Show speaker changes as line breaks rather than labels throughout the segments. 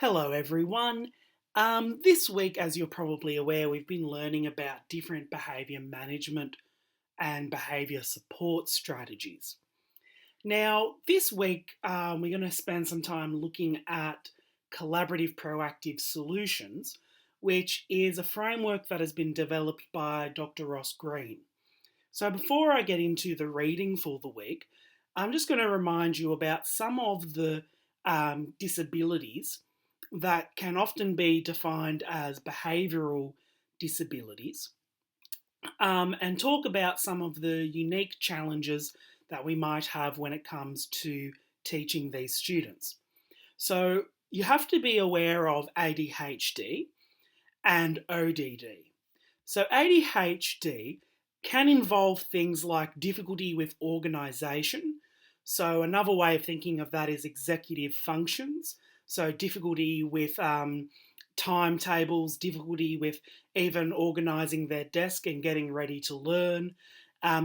Hello, everyone. This week, as you're probably aware, we've been learning about different behaviour management and behaviour support strategies. Now, this week, we're going to spend some time looking at collaborative proactive solutions, which is a framework that has been developed by Dr. Ross Green. So, before I get into the reading for the week, I'm just going to remind you about some of the disabilities that can often be defined as behavioural disabilities, and talk about some of the unique challenges that we might have when it comes to teaching these students. So, you have to be aware of ADHD and ODD. So, ADHD can involve things like difficulty with organisation. So, another way of thinking of that is executive functions. So, difficulty with timetables, difficulty with even organising their desk and getting ready to learn.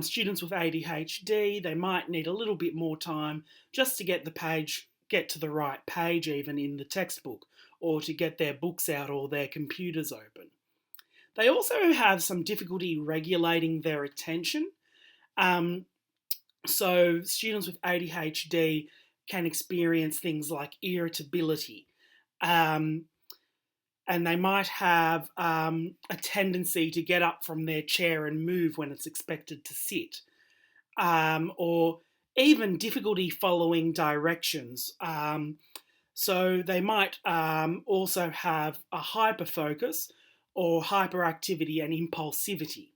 Students with ADHD, they might need a little bit more time just to get to the right page, even in the textbook, or to get their books out or their computers open. They also have some difficulty regulating their attention. So, students with ADHD can experience things like irritability, and they might have a tendency to get up from their chair and move when it's expected to sit, or even difficulty following directions. So they might also have a hyperfocus or hyperactivity and impulsivity.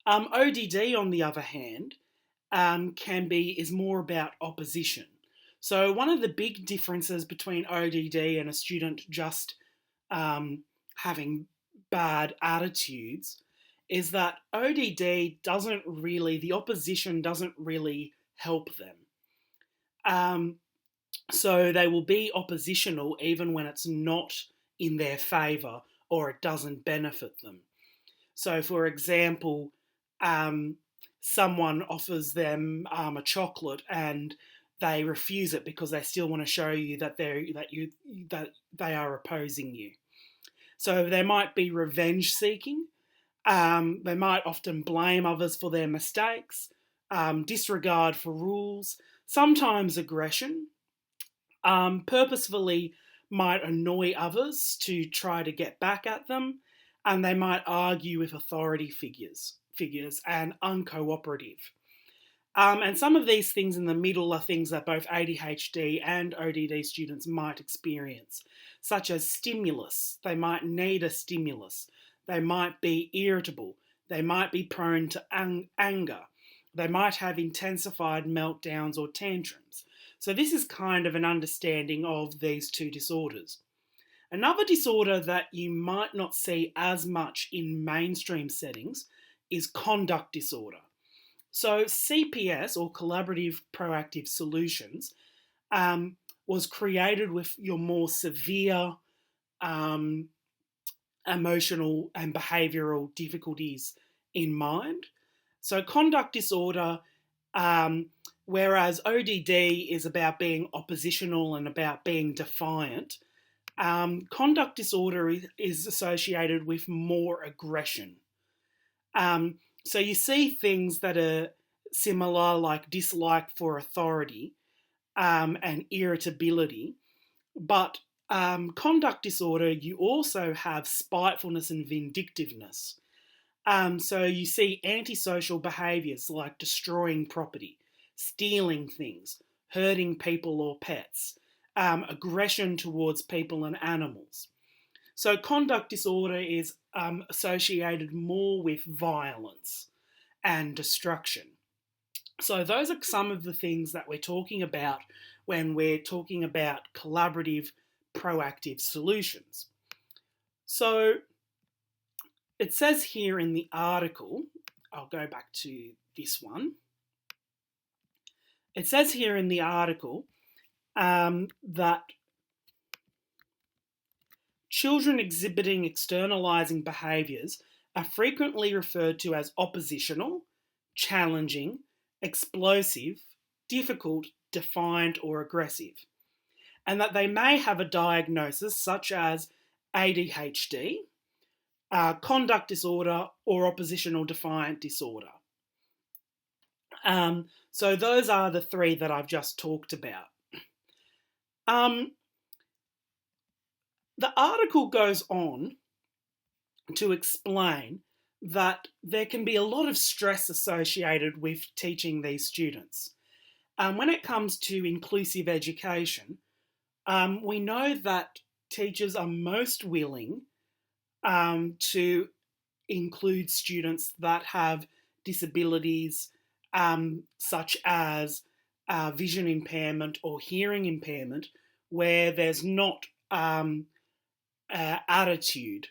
ODD, on the other hand, is more about opposition. So one of the big differences between ODD and a student just having bad attitudes is that the opposition doesn't really help them. So they will be oppositional even when it's not in their favour or it doesn't benefit them. So, for example, someone offers them a chocolate and they refuse it because they still want to show you that they are opposing you. So they might be revenge seeking. They might often blame others for their mistakes, disregard for rules, sometimes aggression, purposefully might annoy others to try to get back at them, and they might argue with authority figures and uncooperative. And some of these things in the middle are things that both ADHD and ODD students might experience, such as stimulus. They might need a stimulus. They might be irritable. They might be prone to anger. They might have intensified meltdowns or tantrums. So this is kind of an understanding of these two disorders. Another disorder that you might not see as much in mainstream settings is conduct disorder. So CPS, or Collaborative Proactive Solutions, was created with your more severe emotional and behavioural difficulties in mind. So conduct disorder, whereas ODD is about being oppositional and about being defiant, conduct disorder is associated with more aggression. So you see things that are similar, like dislike for authority and irritability, but conduct disorder, you also have spitefulness and vindictiveness. So you see antisocial behaviours like destroying property, stealing things, hurting people or pets, aggression towards people and animals. So conduct disorder is associated more with violence and destruction. So those are some of the things that we're talking about when we're talking about collaborative, proactive solutions. So it says here in the article, I'll go back to this one. It says here in the article that children exhibiting externalizing behaviours are frequently referred to as oppositional, challenging, explosive, difficult, defiant, or aggressive. and that they may have a diagnosis such as ADHD, conduct disorder, or oppositional defiant disorder. So those are the three that I've just talked about. The article goes on to explain that there can be a lot of stress associated with teaching these students. When it comes to inclusive education, we know that teachers are most willing to include students that have disabilities such as vision impairment or hearing impairment, where there's not attitude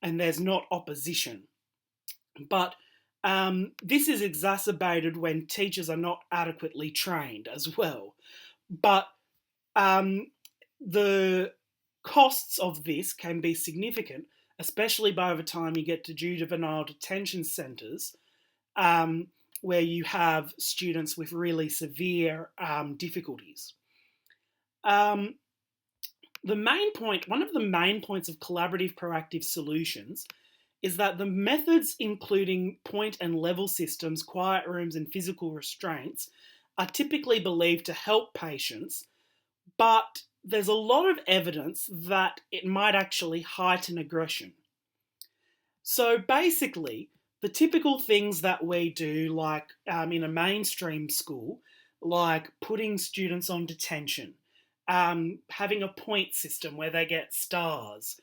and there's not opposition. But this is exacerbated when teachers are not adequately trained as well. But the costs of this can be significant, especially by the time you get to juvenile detention centres, where you have students with really severe difficulties. One of the main points of collaborative proactive solutions is that the methods, including point and level systems, quiet rooms, and physical restraints, are typically believed to help patients, but there's a lot of evidence that it might actually heighten aggression. So basically, the typical things that we do, like in a mainstream school, like putting students on detention, having a point system where they get stars,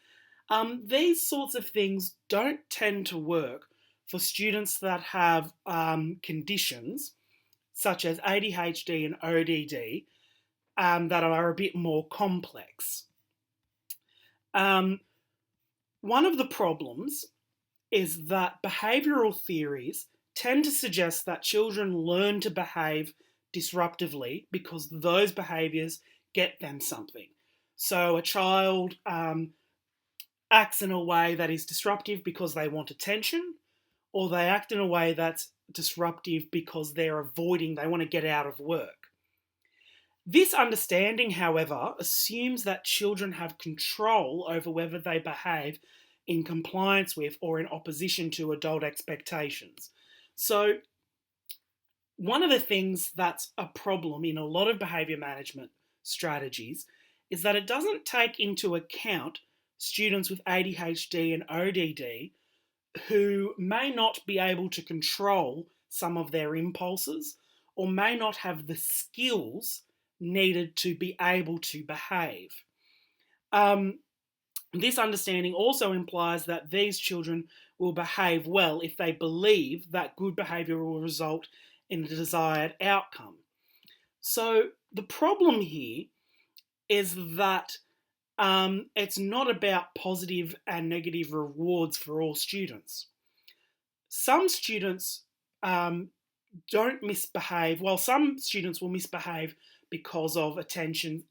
these sorts of things don't tend to work for students that have conditions such as ADHD and ODD that are a bit more complex. One of the problems is that behavioural theories tend to suggest that children learn to behave disruptively because those behaviours get them something. So a child acts in a way that is disruptive because they want attention, or they act in a way that's disruptive because they want to get out of work. This understanding, however, assumes that children have control over whether they behave in compliance with or in opposition to adult expectations. So, one of the things that's a problem in a lot of behaviour management strategies is that it doesn't take into account students with ADHD and ODD who may not be able to control some of their impulses or may not have the skills needed to be able to behave. This understanding also implies that these children will behave well if they believe that good behaviour will result in the desired outcome. So the problem here is that it's not about positive and negative rewards for all students. Some students don't misbehave. Well, some students will misbehave because of attention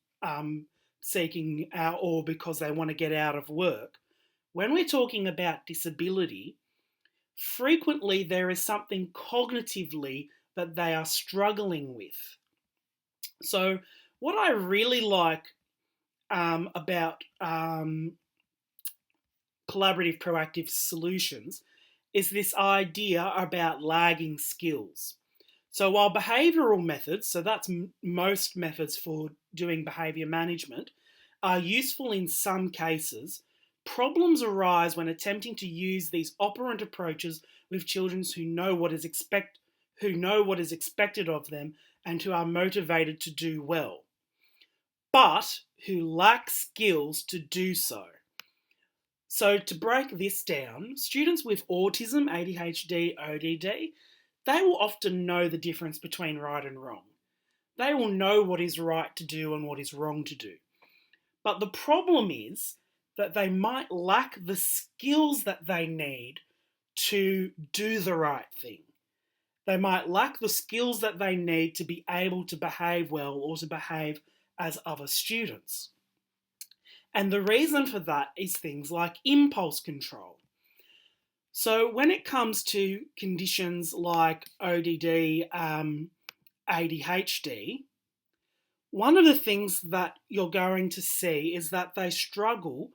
seeking or because they want to get out of work. When we're talking about disability, frequently there is something cognitively that they are struggling with. So what I really like about collaborative proactive solutions is this idea about lagging skills. So while behavioural methods, so that's most methods for doing behaviour management, are useful in some cases, problems arise when attempting to use these operant approaches with children who know what is expected of them and who are motivated to do well, but who lack skills to do so. So to break this down, students with autism, ADHD, ODD, they will often know the difference between right and wrong. They will know what is right to do and what is wrong to do. But the problem is that they might lack the skills that they need to do the right thing. They might lack the skills that they need to be able to behave well or to behave as other students. And the reason for that is things like impulse control. So when it comes to conditions like ODD, ADHD, One of the things that you're going to see is that they struggle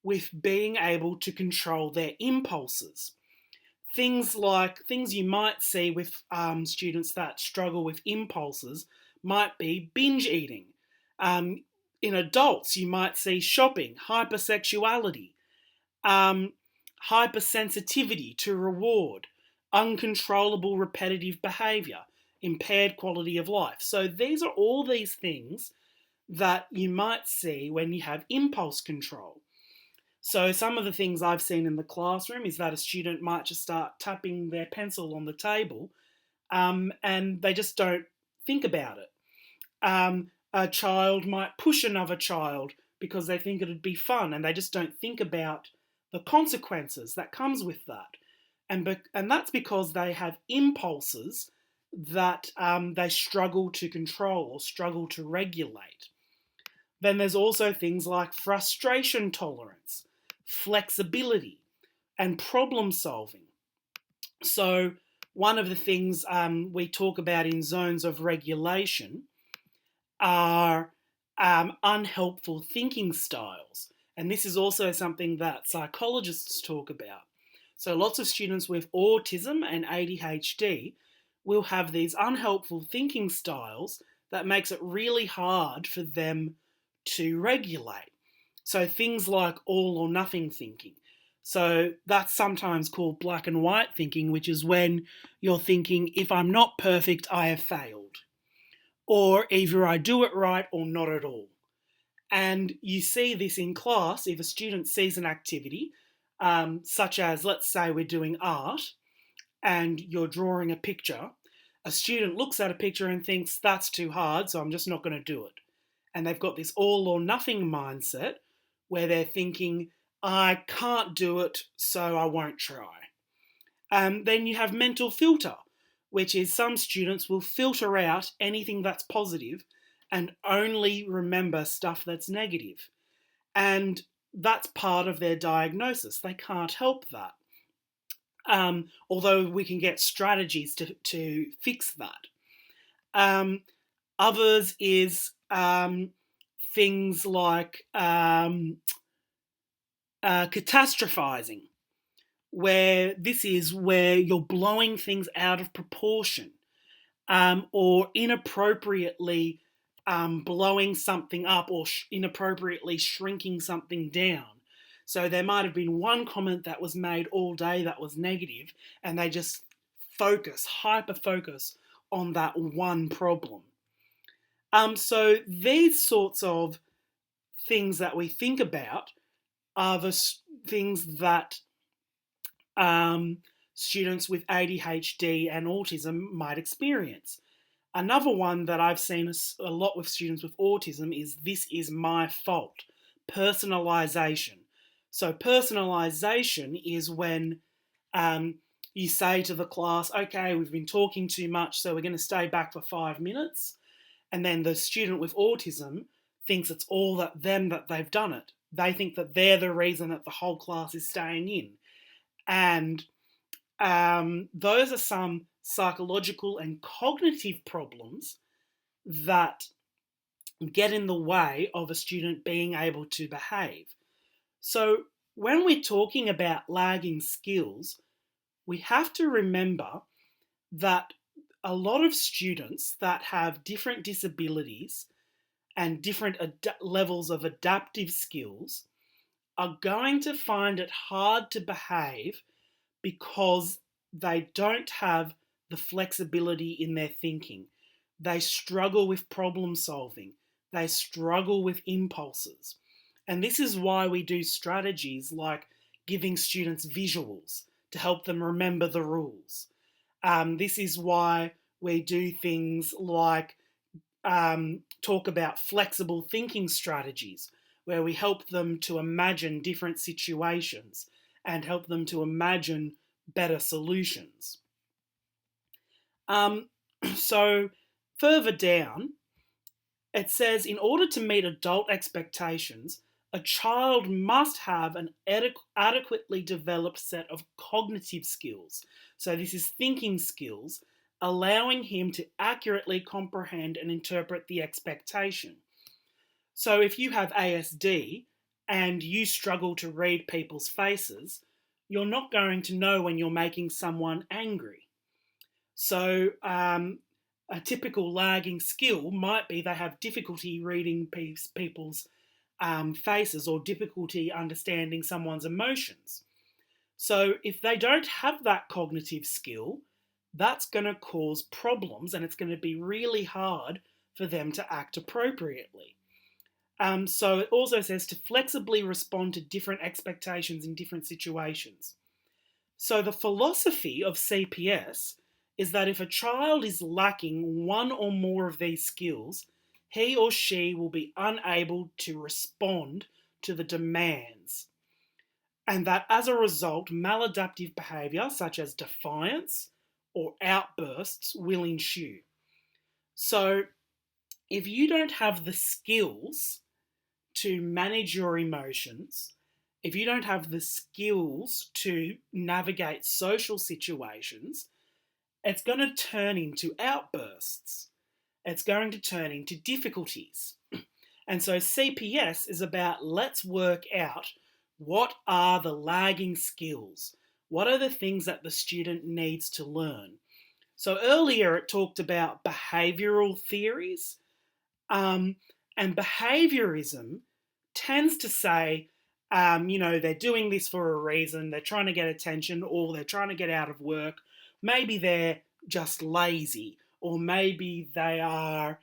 with being able to control their impulses. Things you might see with students that struggle with impulses might be binge eating. Um, in adults, you might see shopping, hypersexuality, um, hypersensitivity to reward, uncontrollable repetitive behaviour, impaired quality of life. So these are all these things that you might see when you have impulse control. So some of the things I've seen in the classroom is that a student might just start tapping their pencil on the table, and they just don't think about it. A child might push another child because they think it'd be fun, and they just don't think about the consequences that comes with that. And that's because they have impulses that they struggle to control or struggle to regulate. Then there's also things like frustration tolerance, flexibility, and problem solving. So, one of the things we talk about in zones of regulation are unhelpful thinking styles. And this is also something that psychologists talk about. So, lots of students with autism and ADHD will have these unhelpful thinking styles that makes it really hard for them to regulate. So, things like all or nothing thinking. So, that's sometimes called black and white thinking, which is when you're thinking, if I'm not perfect, I have failed, or either I do it right or not at all. And you see this in class if a student sees an activity, such as, let's say, we're doing art and you're drawing a picture. A student looks at a picture and thinks, that's too hard, so I'm just not going to do it. And they've got this all or nothing mindset where they're thinking, I can't do it, so I won't try. Then you have mental filter, which is some students will filter out anything that's positive and only remember stuff that's negative. And that's part of their diagnosis. They can't help that. Although we can get strategies to fix that. Others is things like catastrophizing, where this is where you're blowing things out of proportion, or inappropriately blowing something up, or inappropriately shrinking something down. So there might have been one comment that was made all day that was negative, and they just hyper focus on that one problem. So these sorts of things that we think about are the things that students with ADHD and autism might experience. Another one that I've seen a lot with students with autism is this is my fault, personalisation. So personalisation is when you say to the class, okay, we've been talking too much, so we're going to stay back for 5 minutes. And then the student with autism thinks it's all that they've done it. They think that they're the reason that the whole class is staying in. And those are some psychological and cognitive problems that get in the way of a student being able to behave. So when we're talking about lagging skills, we have to remember that a lot of students that have different disabilities and different levels of adaptive skills are going to find it hard to behave because they don't have the flexibility in their thinking. They struggle with problem solving. They struggle with impulses. And this is why we do strategies like giving students visuals to help them remember the rules. This is why we do things like talk about flexible thinking strategies, where we help them to imagine different situations and help them to imagine better solutions. So further down, it says, in order to meet adult expectations, a child must have an adequately developed set of cognitive skills. So this is thinking skills allowing him to accurately comprehend and interpret the expectation. So if you have ASD and you struggle to read people's faces, you're not going to know when you're making someone angry. So a typical lagging skill might be they have difficulty reading people's faces or difficulty understanding someone's emotions. So if they don't have that cognitive skill, that's going to cause problems and it's going to be really hard for them to act appropriately. So it also says to flexibly respond to different expectations in different situations. So the philosophy of CPS is that if a child is lacking one or more of these skills, he or she will be unable to respond to the demands. And that as a result, maladaptive behaviour such as defiance or outbursts will ensue. So if you don't have the skills to manage your emotions, if you don't have the skills to navigate social situations, it's going to turn into outbursts. It's going to turn into difficulties. And so CPS is about let's work out what are the lagging skills? What are the things that the student needs to learn? So earlier it talked about behavioural theories. And behaviorism tends to say, they're doing this for a reason, they're trying to get attention, or they're trying to get out of work. Maybe they're just lazy, or maybe they are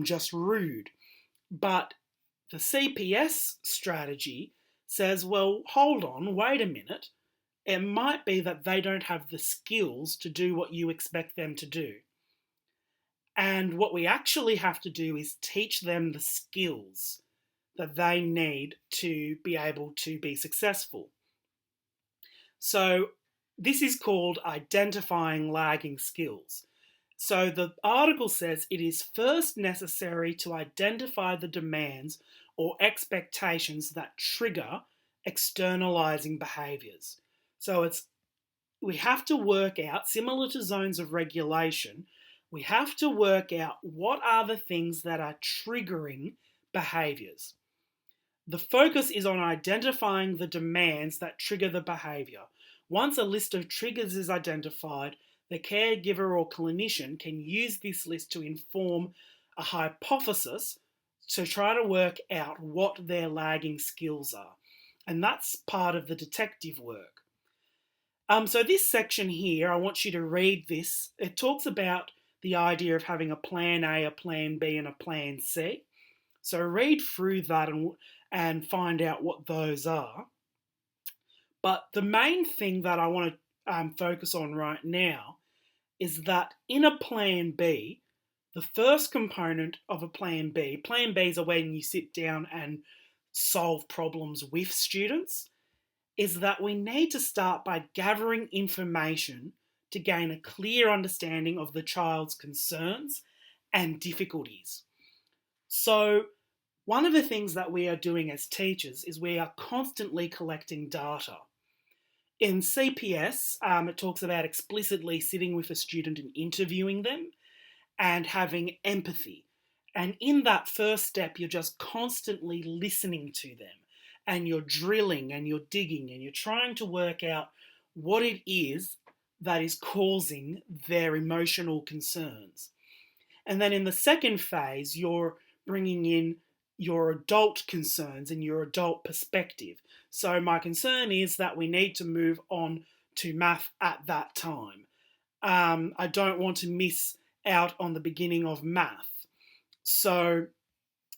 just rude. But the CPS strategy says, well, hold on, wait a minute. It might be that they don't have the skills to do what you expect them to do. And what we actually have to do is teach them the skills that they need to be able to be successful. So this is called identifying lagging skills. So the article says it is first necessary to identify the demands or expectations that trigger externalizing behaviours. So we have to work out, similar to zones of regulation, we have to work out what are the things that are triggering behaviours. The focus is on identifying the demands that trigger the behaviour. Once a list of triggers is identified, the caregiver or clinician can use this list to inform a hypothesis to try to work out what their lagging skills are. And that's part of the detective work. So this section here, I want you to read this. It talks about the idea of having a plan A, a plan B, and a plan C. So read through that and find out what those are. But the main thing that I want to focus on right now is that in a plan B, the first component of a plan B is when you sit down and solve problems with students, is that we need to start by gathering information to gain a clear understanding of the child's concerns and difficulties. So one of the things that we are doing as teachers is we are constantly collecting data. In CPS, it talks about explicitly sitting with a student and interviewing them and having empathy. And in that first step, you're just constantly listening to them and you're drilling and you're digging and you're trying to work out what it is that is causing their emotional concerns. And then in the second phase, you're bringing in your adult concerns and your adult perspective. So my concern is that we need to move on to math at that time. I don't want to miss out on the beginning of math. So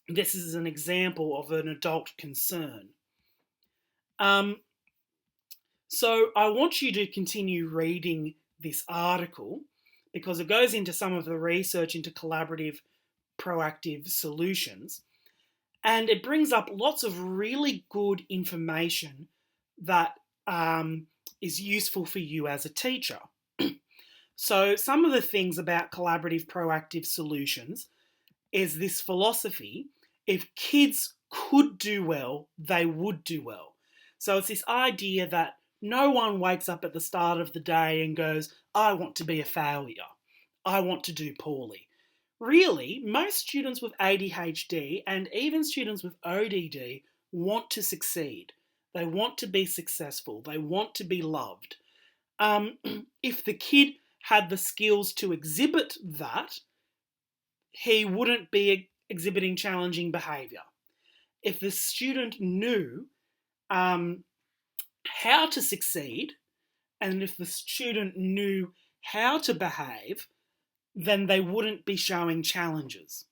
this is an example of an adult concern. So I want you to continue reading this article because it goes into some of the research into collaborative, proactive solutions. And it brings up lots of really good information that is useful for you as a teacher. So some of the things about collaborative, proactive solutions is this philosophy: if kids could do well, they would do well. So it's this idea that no one wakes up at the start of the day and goes, I want to be a failure. I want to do poorly. Really, most students with ADHD and even students with ODD want to succeed. They want to be successful. They want to be loved. Um, if the kid had the skills to exhibit that, he wouldn't be exhibiting challenging behaviour. If the student knew um, how to succeed, and if the student knew how to behave, then they wouldn't be showing challenges.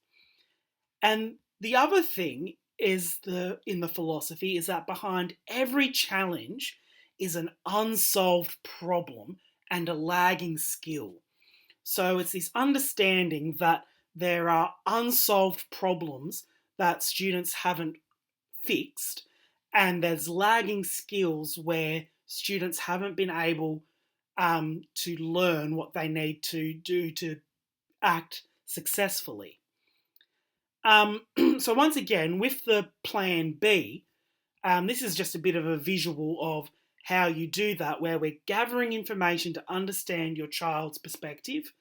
And the other thing is in the philosophy is that behind every challenge is an unsolved problem and a lagging skill. So it's this understanding that there are unsolved problems that students haven't fixed, and there's lagging skills where students haven't been able to learn what they need to do to act successfully. So once again, with the plan B, this is just a bit of a visual of how you do that, where we're gathering information to understand your child's perspective,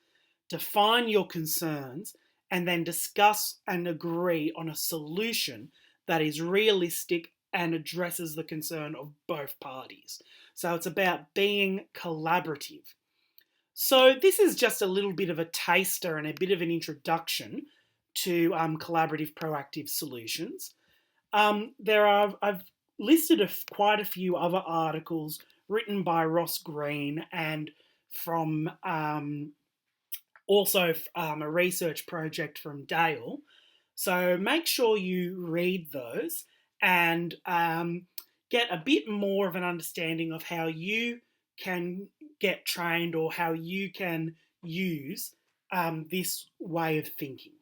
define your concerns, and then discuss and agree on a solution that is realistic and addresses the concern of both parties. So it's about being collaborative. So this is just a little bit of a taster and a bit of an introduction to collaborative proactive solutions. I've listed quite a few other articles written by Ross Green and from also a research project from Dale. So make sure you read those and get a bit more of an understanding of how you can get trained or how you can use this way of thinking.